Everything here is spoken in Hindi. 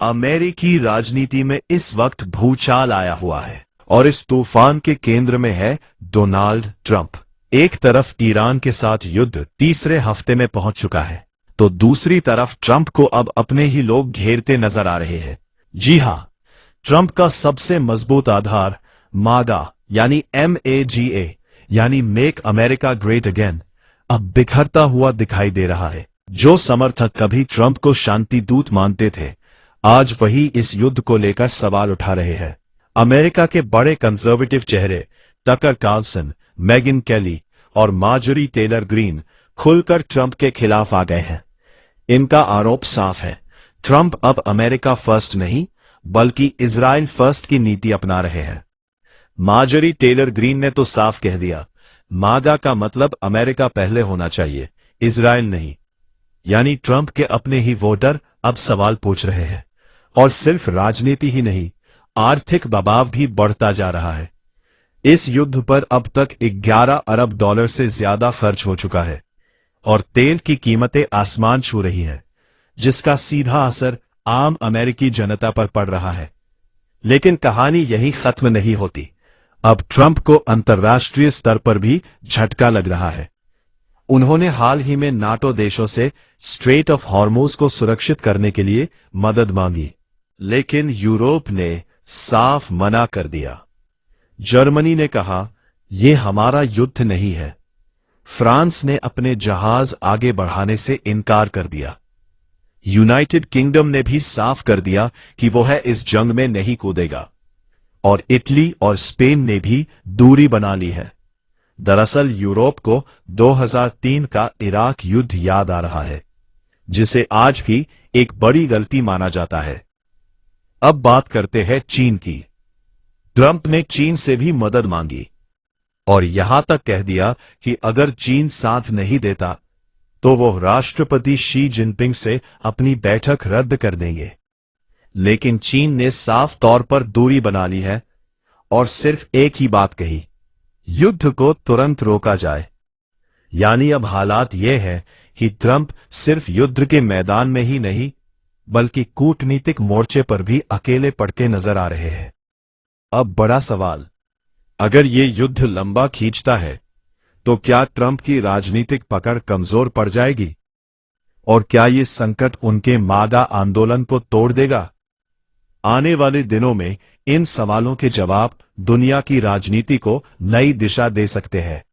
अमेरिकी राजनीति में इस वक्त भूचाल आया हुआ है और इस तूफान के केंद्र में है डोनाल्ड ट्रंप। एक तरफ ईरान के साथ युद्ध तीसरे हफ्ते में पहुंच चुका है, तो दूसरी तरफ ट्रंप को अब अपने ही लोग घेरते नजर आ रहे हैं। जी हां, ट्रंप का सबसे मजबूत आधार मागा यानी MAGA यानी मेक अमेरिका ग्रेट अगेन अब बिखरता हुआ दिखाई दे रहा है। जो समर्थक कभी ट्रंप को शांति दूत मानते थे, आज वही इस युद्ध को लेकर सवाल उठा रहे हैं। अमेरिका के बड़े कंजर्वेटिव चेहरे टकर कार्लसन, मेगन केली और मार्जोरी टेलर ग्रीन खुलकर ट्रंप के खिलाफ आ गए हैं। इनका आरोप साफ है, ट्रंप अब अमेरिका फर्स्ट नहीं बल्कि इजराइल फर्स्ट की नीति अपना रहे हैं। मार्जोरी टेलर ग्रीन ने तो साफ कह दिया, मागा का मतलब अमेरिका पहले होना चाहिए, इजराइल नहीं। यानी ट्रंप के अपने ही वोटर अब सवाल पूछ रहे हैं। और सिर्फ राजनीति ही नहीं, आर्थिक दबाव भी बढ़ता जा रहा है। इस युद्ध पर अब तक 11 अरब डॉलर से ज्यादा खर्च हो चुका है और तेल की कीमतें आसमान छू रही हैं, जिसका सीधा असर आम अमेरिकी जनता पर पड़ रहा है। लेकिन कहानी यहीं खत्म नहीं होती। अब ट्रंप को अंतर्राष्ट्रीय स्तर पर भी झटका लग रहा है। उन्होंने हाल ही में नाटो देशों से स्ट्रेट ऑफ हॉर्मुज को सुरक्षित करने के लिए मदद मांगी, लेकिन यूरोप ने साफ मना कर दिया। जर्मनी ने कहा, यह हमारा युद्ध नहीं है। फ्रांस ने अपने जहाज आगे बढ़ाने से इनकार कर दिया। यूनाइटेड किंगडम ने भी साफ कर दिया कि वो है इस जंग में नहीं कूदेगा। और इटली और स्पेन ने भी दूरी बना ली है। दरअसल यूरोप को 2003 का इराक युद्ध याद आ रहा है, जिसे आज भी एक बड़ी गलती माना जाता है। अब बात करते हैं चीन की। ट्रंप ने चीन से भी मदद मांगी और यहां तक कह दिया कि अगर चीन साथ नहीं देता तो वो राष्ट्रपति शी जिनपिंग से अपनी बैठक रद्द कर देंगे। लेकिन चीन ने साफ तौर पर दूरी बना ली है और सिर्फ एक ही बात कही, युद्ध को तुरंत रोका जाए। यानी अब हालात ये है कि ट्रंप सिर्फ युद्ध के मैदान में ही नहीं बल्कि कूटनीतिक मोर्चे पर भी अकेले पड़ते नजर आ रहे हैं। अब बड़ा सवाल, अगर ये युद्ध लंबा खींचता है तो क्या ट्रंप की राजनीतिक पकड़ कमजोर पड़ जाएगी? और क्या ये संकट उनके मागा आंदोलन को तोड़ देगा? आने वाले दिनों में इन सवालों के जवाब दुनिया की राजनीति को नई दिशा दे सकते हैं।